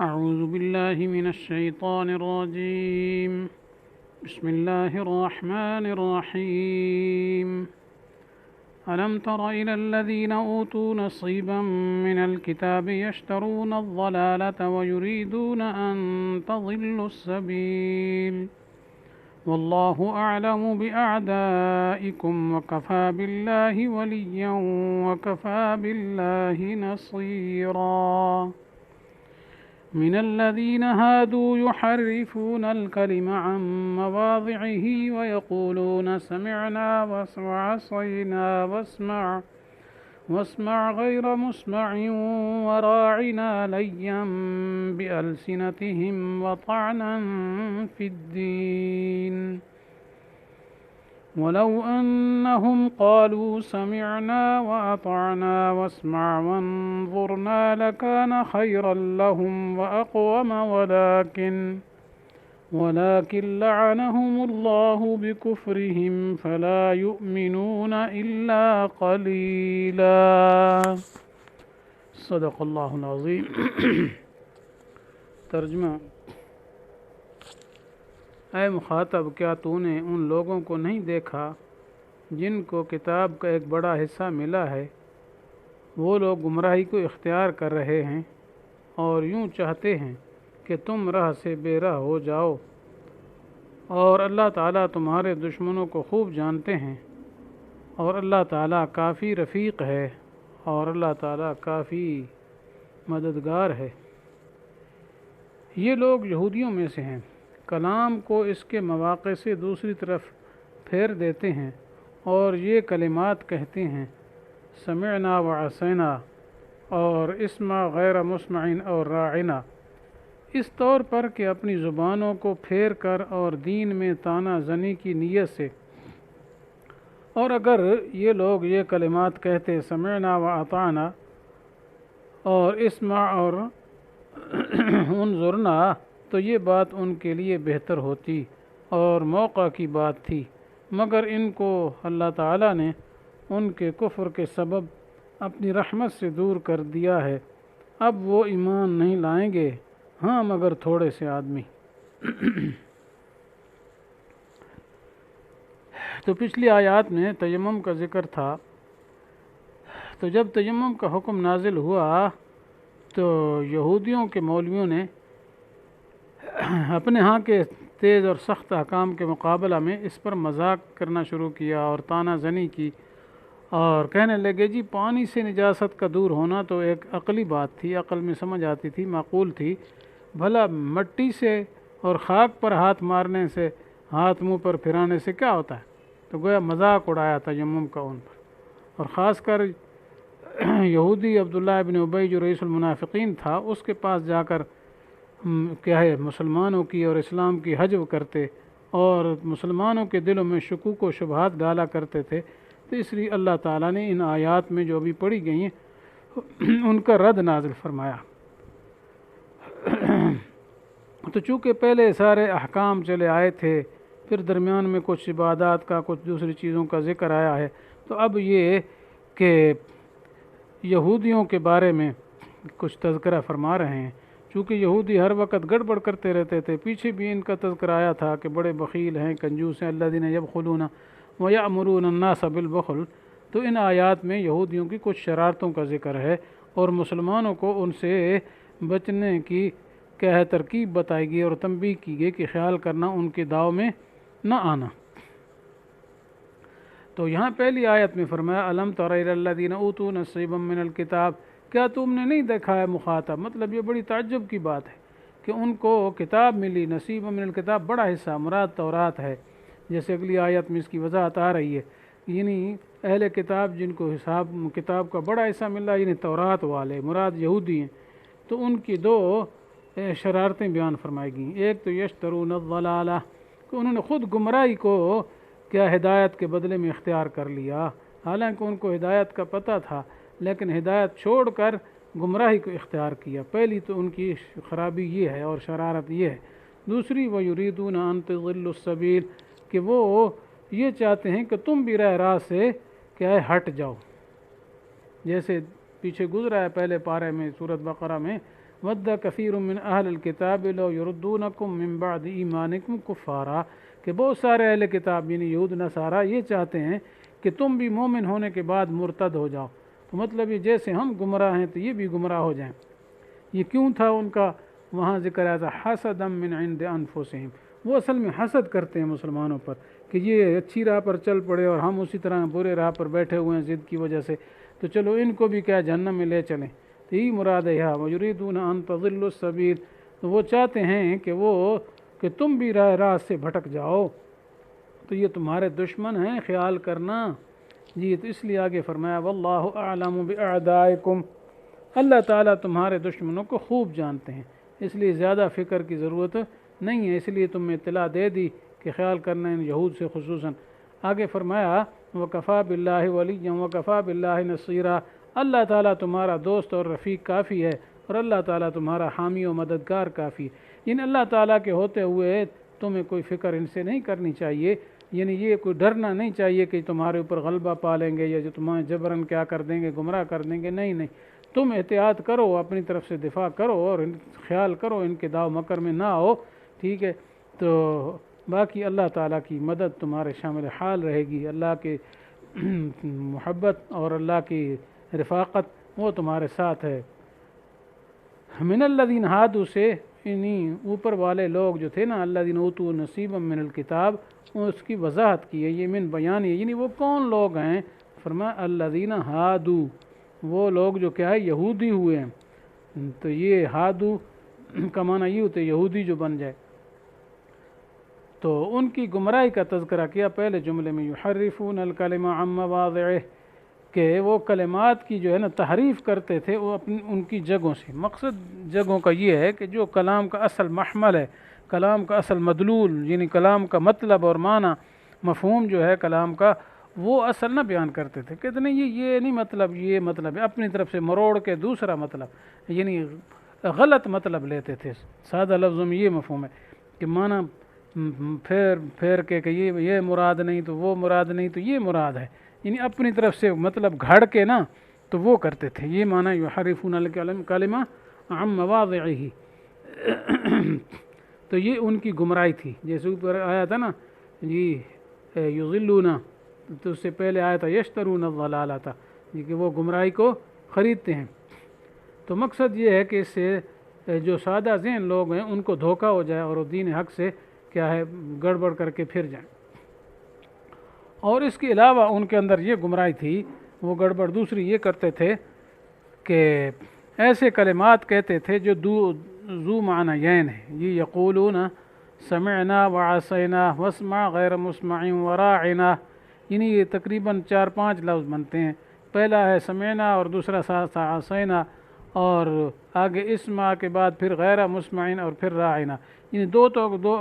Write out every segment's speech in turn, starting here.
أعوذ بالله من الشيطان الرجيم. بسم الله الرحمن الرحيم. ألم تر إلى الذين أوتوا نصيبا من الكتاب يشترون الضلالة ويريدون أن تضلوا السبيل والله أعلم بأعدائكم وكفى بالله وليا وكفى بالله نصيرا. من الذين هادوا يحرفون الكلم عن مواضعه ويقولون سمعنا وعصينا واسمع غير مسمع وراعنا ليا بألسنتهم وطعنا في الدين ولو أنهم قالوا سمعنا وأطعنا واسمع وانظرنا لكان خيرا لهم وأقوم ولكن لعنهم الله بكفرهم فلا يؤمنون إلا قليلا. صدق اللہ العظیم. ترجمہ: اے مخاطب، کیا تو نے ان لوگوں کو نہیں دیکھا جن کو کتاب کا ایک بڑا حصہ ملا ہے؟ وہ لوگ گمراہی کو اختیار کر رہے ہیں اور یوں چاہتے ہیں کہ تم راہ سے بے راہ ہو جاؤ، اور اللہ تعالیٰ تمہارے دشمنوں کو خوب جانتے ہیں، اور اللہ تعالیٰ کافی رفیق ہے، اور اللہ تعالیٰ کافی مددگار ہے. یہ لوگ یہودیوں میں سے ہیں، کلام کو اس کے مواقع سے دوسری طرف پھیر دیتے ہیں اور یہ کلمات کہتے ہیں سمعنا وعصینا اور اسمع غیر مسمع اور راعنا، اس طور پر کہ اپنی زبانوں کو پھیر کر اور دین میں طعنہ زنی کی نیت سے. اور اگر یہ لوگ یہ کلمات کہتے سمعنا واطعنا اور اسمع اور انظرنا تو یہ بات ان کے لیے بہتر ہوتی اور موقع کی بات تھی، مگر ان کو اللہ تعالیٰ نے ان کے کفر کے سبب اپنی رحمت سے دور کر دیا ہے. اب وہ ایمان نہیں لائیں گے، ہاں مگر تھوڑے سے آدمی. تو پچھلی آیات میں تیمم کا ذکر تھا. تو جب تیمم کا حکم نازل ہوا تو یہودیوں کے مولویوں نے اپنے ہاں کے تیز اور سخت احکام کے مقابلہ میں اس پر مذاق کرنا شروع کیا اور طعنہ زنی کی، اور کہنے لگے جی پانی سے نجاست کا دور ہونا تو ایک عقلی بات تھی، عقل میں سمجھ آتی تھی، معقول تھی، بھلا مٹی سے اور خاک پر ہاتھ مارنے سے، ہاتھ منہ پر پھرانے سے کیا ہوتا ہے؟ تو گویا مذاق اڑایا تیمم کا ان پر. اور خاص کر یہودی عبداللہ ابن ابی جو رئیس المنافقین تھا، اس کے پاس جا کر کیا ہے مسلمانوں کی اور اسلام کی حجو کرتے اور مسلمانوں کے دلوں میں شکوک و شبہات ڈالا کرتے تھے. تو اس لیے اللہ تعالیٰ نے ان آیات میں جو ابھی پڑھی گئی ہیں ان کا رد نازل فرمایا. تو چونکہ پہلے سارے احکام چلے آئے تھے، پھر درمیان میں کچھ عبادات کا، کچھ دوسری چیزوں کا ذکر آیا ہے، تو اب یہ کہ یہودیوں کے بارے میں کچھ تذکرہ فرما رہے ہیں. چونکہ یہودی ہر وقت گڑبڑ کرتے رہتے تھے، پیچھے بھی ان کا تذکرہ آیا تھا کہ بڑے بخیل ہیں، کنجوس ہیں، الذین یبخلون ویأمرون الناس بالبخل. تو ان آیات میں یہودیوں کی کچھ شرارتوں کا ذکر ہے اور مسلمانوں کو ان سے بچنے کی کیا ہے ترکیب بتائی گئی اور تنبیہ کی گئی کہ خیال کرنا ان کے داؤ میں نہ آنا. تو یہاں پہلی آیت میں فرمایا الم تر الی الذین اوتوا نصیبا من الکتاب، کیا تم نے نہیں دیکھا ہے مخاطب؟ مطلب یہ بڑی تعجب کی بات ہے کہ ان کو کتاب ملی، نصیب من الکتاب، بڑا حصہ، مراد تورات ہے، جیسے اگلی آیت میں اس کی وضاحت آ رہی ہے. یعنی اہل کتاب جن کو حساب کتاب کا بڑا حصہ ملا، یعنی تورات والے، مراد یہودی ہیں. تو ان کی دو شرارتیں بیان فرمائی گئیں. ایک تو یشترون الضلالہ، کہ انہوں نے خود گمراہی کو کیا ہدایت کے بدلے میں اختیار کر لیا، حالانکہ ان کو ہدایت کا پتہ تھا لیکن ہدایت چھوڑ کر گمراہی کو اختیار کیا. پہلی تو ان کی خرابی یہ ہے اور شرارت یہ ہے. دوسری وَيُرِيدُونَ أَن تَضِلُّوا السَّبِيلَ، کہ وہ یہ چاہتے ہیں کہ تم بھی راہ سے کیا ہے ہٹ جاؤ. جیسے پیچھے گزرا ہے پہلے پارے میں سورۃ بقرہ میں ود کثیر من اہل الکتاب لو یردونکم من بعد ایمانکم کفارا، کہ بہت سارے اہل کتاب یعنی یہود نصارہ یہ چاہتے ہیں کہ تم بھی مومن ہونے کے بعد مرتد ہو جاؤ، تو مطلب یہ جیسے ہم گمراہ ہیں تو یہ بھی گمراہ ہو جائیں۔ یہ کیوں تھا ان کا وہاں ذکر آیا تھا حسدا من عند انفسہم، وہ اصل میں حسد کرتے ہیں مسلمانوں پر کہ یہ اچھی راہ پر چل پڑے اور ہم اسی طرح برے راہ پر بیٹھے ہوئے ہیں ضد کی وجہ سے، تو چلو ان کو بھی کیا جہنم میں لے چلیں۔ تو یہی مراد ہے یہاں وَيُرِيدُونَ أَن تَضِلُّوا السَّبِيلَ، تو وہ چاہتے ہیں کہ تم بھی راہ سے بھٹک جاؤ، تو یہ تمہارے دشمن ہیں، خیال کرنا جی۔ تو اس لیے آگے فرمایا وَاللَّهُ أَعْلَمُ بِأَعْدَائِكُمْ، اللہ تعالیٰ تمہارے دشمنوں کو خوب جانتے ہیں، اس لیے زیادہ فکر کی ضرورت نہیں ہے، اس لیے تم نے اطلاع دے دی کہ خیال کرنا ان یہود سے خصوصاً۔ آگے فرمایا وَكَفَى بِاللَّهِ وَلِيًّا وَكَفَى بِاللَّهِ نَصِيرًا، اللہ تعالیٰ تمہارا دوست اور رفیق کافی ہے اور اللہ تعالیٰ تمہارا حامی و مددگار کافی ہے، یعنی اللہ تعالیٰ کے ہوتے ہوئے تمہیں کوئی فکر ان سے نہیں کرنی چاہیے، یعنی یہ کوئی ڈرنا نہیں چاہیے کہ تمہارے اوپر غلبہ پا لیں گے یا جو تمہیں جبراً کیا کر دیں گے، گمراہ کر دیں گے، نہیں نہیں، تم احتیاط کرو، اپنی طرف سے دفاع کرو اور خیال کرو ان کے داؤ مکر میں نہ آؤ، ٹھیک ہے۔ تو باقی اللہ تعالیٰ کی مدد تمہارے شامل حال رہے گی، اللہ کے محبت اور اللہ کی رفاقت وہ تمہارے ساتھ ہے۔ من الذین ہادوا سے یعنی اوپر والے لوگ جو تھے نا، الذین اوتوا نصیبا من الکتاب، اس کی وضاحت کی ہے، یہ من بیان ہے، یعنی وہ کون لوگ ہیں؟ فرمایا الذین ہادوا، وہ لوگ جو کیا ہے یہودی ہوئے ہیں، تو یہ ہادو کا معنی یہ ہوتا ہے یہودی جو بن جائے، تو ان کی گمراہی کا تذکرہ کیا پہلے جملے میں، یحرفون الکلم عن مواضعہ، کہ وہ کلمات کی جو ہے نا تحریف کرتے تھے وہ ان کی جگہوں سے۔ مقصد جگہوں کا یہ ہے کہ جو کلام کا اصل محمل ہے، کلام کا اصل مدلول، یعنی کلام کا مطلب اور معنی مفہوم جو ہے کلام کا، وہ اصل نہ بیان کرتے تھے، کہتے نہیں یہ نہیں مطلب، یہ مطلب ہے، اپنی طرف سے مروڑ کے دوسرا مطلب، یعنی غلط مطلب لیتے تھے۔ سادہ لفظوں میں یہ مفہوم ہے کہ معنی پھیر کے کہ یہ مراد نہیں تو وہ مراد نہیں تو یہ مراد ہے، یعنی اپنی طرف سے مطلب گھڑ کے نا تو وہ کرتے تھے، یہ معنی یحرفون الکلمہ عن مواضعہ، تو یہ ان کی گمراہی تھی۔ جیسے اوپر آیا تھا نا جی یضلون، تو اس سے پہلے آیا تھا یشترون الضلالۃ، یہ کہ وہ گمراہی کو خریدتے ہیں۔ تو مقصد یہ ہے کہ اس سے جو سادہ ذہن لوگ ہیں ان کو دھوکہ ہو جائے اور وہ دین حق سے کیا ہے گڑبڑ کر کے پھر جائیں۔ اور اس کے علاوہ ان کے اندر یہ گمراہی تھی، وہ گڑبڑ دوسری یہ کرتے تھے کہ ایسے کلمات کہتے تھے جو ذو معنیین ہیں، یہ یقولون سمعنا وعصینا واسمع غیر مسمع وراعنا، یعنی یہ تقریباً 4-5 لفظ بنتے ہیں، پہلا ہے سمعنا اور دوسرا عصینا اور آگے اسمع کے بعد پھر غیر مسمعین اور پھر راعنا، یعنی دو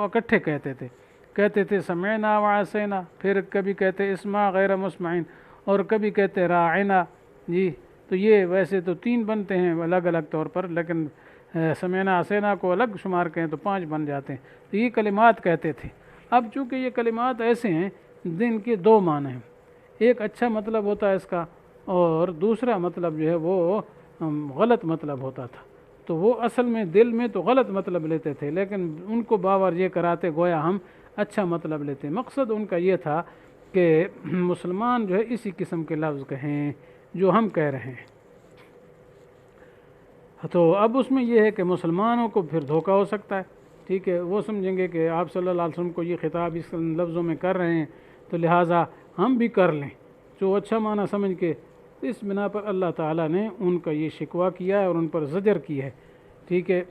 اکٹھے کہتے تھے سمعنا وعصینا، پھر کبھی کہتے اسمع غیر مسمعین اور کبھی کہتے راعنا جی۔ تو یہ ویسے تو 3 بنتے ہیں الگ الگ طور پر، لیکن سمعنا عصینا کو الگ شمار کریں تو 5 بن جاتے ہیں، تو یہ کلمات کہتے تھے۔ اب چونکہ یہ کلمات ایسے ہیں جن کے 2 معنی ہیں، ایک اچھا مطلب ہوتا ہے اس کا اور دوسرا مطلب جو ہے وہ غلط مطلب ہوتا تھا، تو وہ اصل میں دل میں تو غلط مطلب لیتے تھے، لیکن ان کو باور یہ کراتے گویا ہم اچھا مطلب لیتے ہیں۔ مقصد ان کا یہ تھا کہ مسلمان جو ہے اسی قسم کے لفظ کہیں جو ہم کہہ رہے ہیں۔ تو اب اس میں یہ ہے کہ مسلمانوں کو پھر دھوکہ ہو سکتا ہے، ٹھیک ہے، وہ سمجھیں گے کہ آپ صلی اللہ علیہ وسلم کو یہ خطاب اس لفظوں میں کر رہے ہیں تو لہٰذا ہم بھی کر لیں، جو اچھا معنی سمجھ کے۔ اس بنا پر اللہ تعالیٰ نے ان کا یہ شکوہ کیا ہے اور ان پر زجر کی ہے، ٹھیک ہے،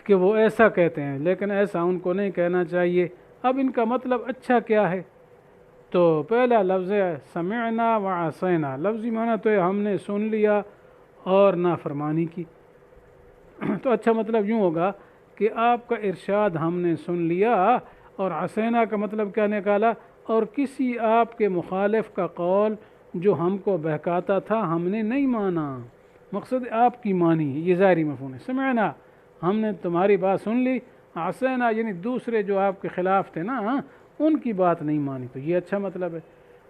کہ وہ ایسا کہتے ہیں، لیکن ایسا ان کو نہیں کہنا چاہیے۔ اب ان کا مطلب اچھا کیا ہے؟ تو پہلا لفظ ہے سمعنا وعصینا، لفظی معنی تو ہے ہم نے سن لیا اور نافرمانی کی، تو اچھا مطلب یوں ہوگا کہ آپ کا ارشاد ہم نے سن لیا، اور عصینا کا مطلب کیا نکالا؟ اور کسی آپ کے مخالف کا قول جو ہم کو بہکاتا تھا ہم نے نہیں مانا، مقصد آپ کی مانی، یہ ظاہری مفہوم ہے۔ سمعنا ہم نے تمہاری بات سن لی، عصینا یعنی دوسرے جو آپ کے خلاف تھے نا ان کی بات نہیں مانی، تو یہ اچھا مطلب ہے۔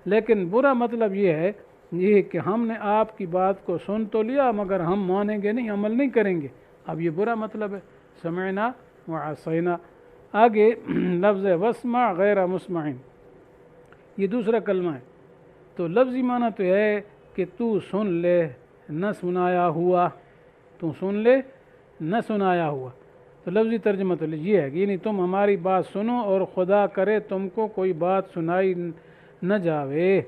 لیکن برا مطلب یہ ہے یہ کہ ہم نے آپ کی بات کو سن تو لیا مگر ہم مانیں گے نہیں، عمل نہیں کریں گے، اب یہ برا مطلب ہے، سمعنا وعصینا۔ آگے لفظ واسمع غیر مسمع، یہ دوسرا کلمہ ہے، تو لفظی معنی تو ہے کہ تو سن لے نہ سنایا ہوا، تو سن لے نہ سنایا ہوا، تو لفظی ترجمہ تو یہ ہے کہ یعنی تم ہماری بات سنو اور خدا کرے تم کو کوئی بات سنائی نہ جاوے،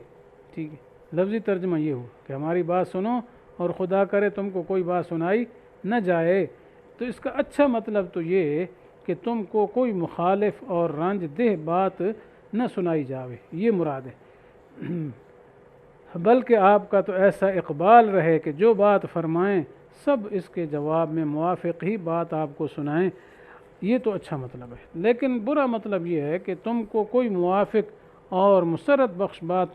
ٹھیک ہے، لفظی ترجمہ یہ ہوا کہ ہماری بات سنو اور خدا کرے تم کو کوئی بات سنائی نہ جائے، تو اس کا اچھا مطلب تو یہ ہے کہ تم کو کوئی مخالف اور رنج دہ بات نہ سنائی جاوے، یہ مراد ہے، بلکہ آپ کا تو ایسا اقبال رہے کہ جو بات فرمائیں سب اس کے جواب میں موافق ہی بات آپ کو سنائیں، یہ تو اچھا مطلب ہے۔ لیکن برا مطلب یہ ہے کہ تم کو کوئی موافق اور مسرت بخش بات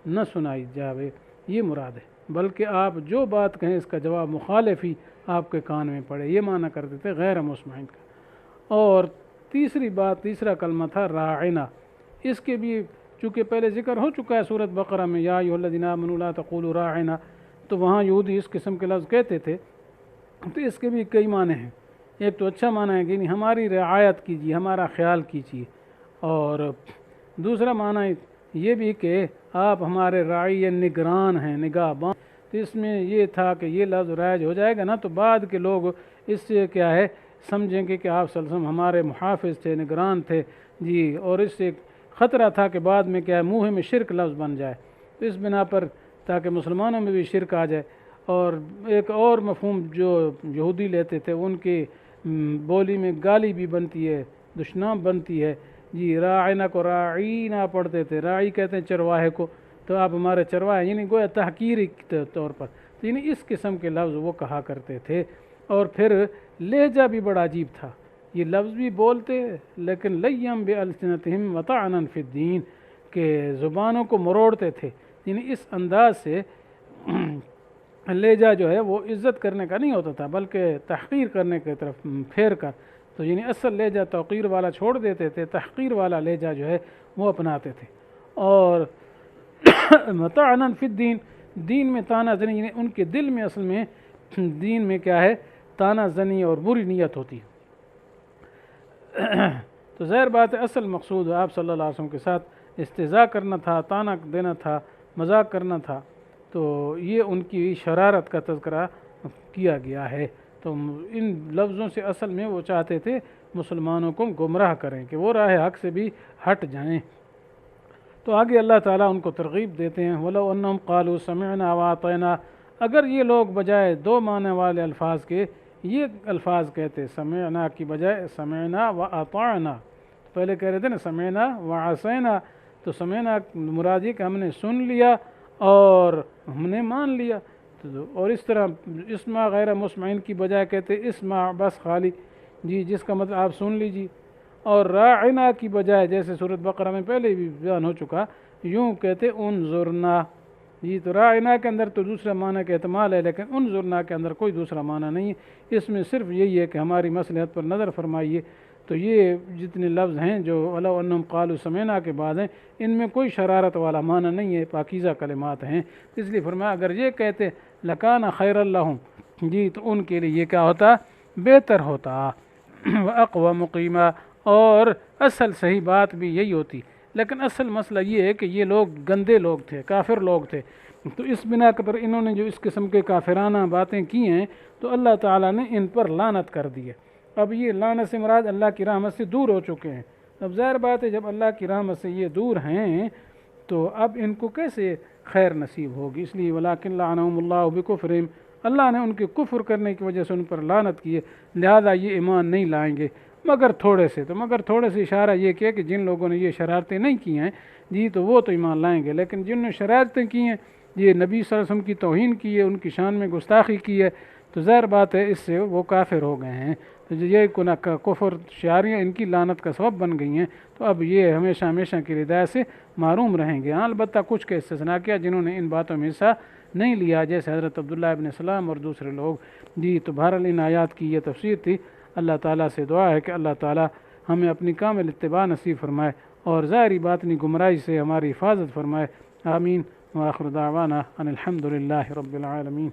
نہ سنائی جاوے، یہ مراد ہے، بلکہ آپ جو بات کہیں اس کا جواب مخالف ہی آپ کے کان میں پڑے، یہ معنی کرتے تھے غیر مسمعین کا۔ اور تیسری بات، تیسرا کلمہ تھا راعنا، اس کے بھی چونکہ پہلے ذکر ہو چکا ہے سورۃ بقرہ میں، یا ایھا الذین آمنوا لا تقولوا راعنا، تو وہاں یہودی اس قسم کے لفظ کہتے تھے، تو اس کے بھی کئی معنی ہیں۔ ایک تو اچھا معنی ہے کہ ہماری رعایت کیجیے، ہمارا خیال کیجیے، اور دوسرا معنی یہ بھی کہ آپ ہمارے راعی نگران ہیں، نگاہ بان، تو اس میں یہ تھا کہ یہ لفظ رائج ہو جائے گا نا تو بعد کے لوگ اس سے کیا ہے سمجھیں گے کہ آپ صلی اللہ علیہ وسلم ہمارے محافظ تھے، نگران تھے جی، اور اس سے خطرہ تھا کہ بعد میں کیا ہے منہ میں شرک لفظ بن جائے، تو اس بنا پر تاکہ مسلمانوں میں بھی شرک آ جائے۔ اور ایک اور مفہوم جو یہودی لیتے تھے، ان کی بولی میں گالی بھی بنتی ہے، دشنام بنتی ہے جی، راعنا کو راعینا پڑھتے تھے، راعی کہتے ہیں چرواہے کو، تو آپ ہمارے چرواہے، یعنی گویا تحقیری طور پر، تو یعنی اس قسم کے لفظ وہ کہا کرتے تھے۔ اور پھر لہجہ بھی بڑا عجیب تھا، یہ لفظ بھی بولتے لیکن لیم بألسنتہم وطعنا فی الدین، کہ زبانوں کو مروڑتے تھے، یعنی اس انداز سے لہجہ جو ہے وہ عزت کرنے کا نہیں ہوتا تھا بلکہ تحقیر کرنے کی طرف پھیر کر، تو یعنی اصل لہجہ توقیر والا چھوڑ دیتے تھے، تحقیر والا لہجہ جو ہے وہ اپناتے تھے۔ اور مطعنا فی الدین، دین میں طعنہ زنی، یعنی ان کے دل میں اصل میں دین میں کیا ہے طعنہ زنی اور بری نیت ہوتی ہے۔ تو ظاہر بات ہے اصل مقصود آپ صلی اللہ علیہ وسلم کے ساتھ استہزاء کرنا تھا، طعنہ دینا تھا، مذاق کرنا تھا، تو یہ ان کی شرارت کا تذکرہ کیا گیا ہے۔ تو ان لفظوں سے اصل میں وہ چاہتے تھے مسلمانوں کو گمراہ کریں کہ وہ راہ حق سے بھی ہٹ جائیں۔ تو آگے اللہ تعالیٰ ان کو ترغیب دیتے ہیں، وَلَوْ أَنَّهُمْ قَالُوا سَمِعْنَا وَأَطَعْنَا، اگر یہ لوگ بجائے دو معنی والے الفاظ کے یہ الفاظ کہتے، سمعنا کی بجائے سمعنا وأطعنا، پہلے کہہ رہے تھے نا سمعنا وعصینا، تو سمعنا مراد یہ کہ ہم نے سن لیا اور ہم نے مان لیا، اور اس طرح اسمع غیر مسمعین کی بجائے کہتے اسمع بس خالی جی، جس کا مطلب آپ سن لیجیے، اور راعنا کی بجائے جیسے سورۃ بقرہ میں پہلے بھی بیان ہو چکا یوں کہتے انظرنا جی، تو راعنا کے اندر تو دوسرا معنی کا احتمال ہے لیکن انظرنا کے اندر کوئی دوسرا معنی نہیں ہے، اس میں صرف یہی ہے کہ ہماری مصلحت پر نظر فرمائیے۔ تو یہ جتنے لفظ ہیں جو وَلَوْ أَنَّهُمْ قَالُوا سَمِعْنَا کے بعد ہیں، ان میں کوئی شرارت والا معنی نہیں ہے، پاکیزہ کلمات ہیں، اس لیے فرمایا اگر یہ کہتے لَكَانَ خَيْرًا لَهُمْ جی، تو ان کے لیے یہ کیا ہوتا، بہتر ہوتا، وَأَقْوَمُ قِيمًا، اور اصل صحیح بات بھی یہی ہوتی، لیکن اصل مسئلہ یہ ہے کہ یہ لوگ گندے لوگ تھے، کافر لوگ تھے، تو اس بنا پر انہوں نے جو اس قسم کے کافرانہ باتیں کی ہیں تو اللہ تعالیٰ نے ان پر لعنت کر دی ہے۔ اب یہ لعنت سے مراد اللہ کی رحمت سے دور ہو چکے ہیں، اب ظاہر بات ہے جب اللہ کی رحمت سے یہ دور ہیں تو اب ان کو کیسے خیر نصیب ہوگی، اس لیے وَلَٰكِنْ لَعَنَهُمُ اللَّهُ بِكُفْرِهِمْ، اللہ نے ان کے کفر کرنے کی وجہ سے ان پر لعنت کی ہے، لہذا یہ ایمان نہیں لائیں گے مگر تھوڑے سے، تو مگر تھوڑے سے اشارہ یہ کیا کہ جن لوگوں نے یہ شرارتیں نہیں کی ہیں جی تو وہ تو ایمان لائیں گے، لیکن جن نے شرارتیں کی ہیں، یہ نبی صلی اللہ علیہ وسلم کی توہین کی ہے، ان کی شان میں گستاخی کی ہے، تو ظاہر بات ہے اس سے وہ کافر ہو گئے ہیں، تو یہ کفر شعاریاں ان کی لعنت کا سبب بن گئی ہیں، تو اب یہ ہمیشہ ہمیشہ کی ہدایت سے محروم رہیں گے۔ ہاں البتہ کچھ کا استثناء کیا جنہوں نے ان باتوں میں حصہ نہیں لیا، جیسے حضرت عبداللہ ابن سلام اور دوسرے لوگ جی، تو بہرحال ان آیات کی یہ تفسیر تھی۔ اللہ تعالیٰ سے دعا ہے کہ اللہ تعالیٰ ہمیں اپنی کامل اتباع نصیب فرمائے اور ظاہری باطنی گمراہی سے ہماری حفاظت فرمائے، آمین۔ وآخر دعوانا ان الحمد للہ رب العالمین.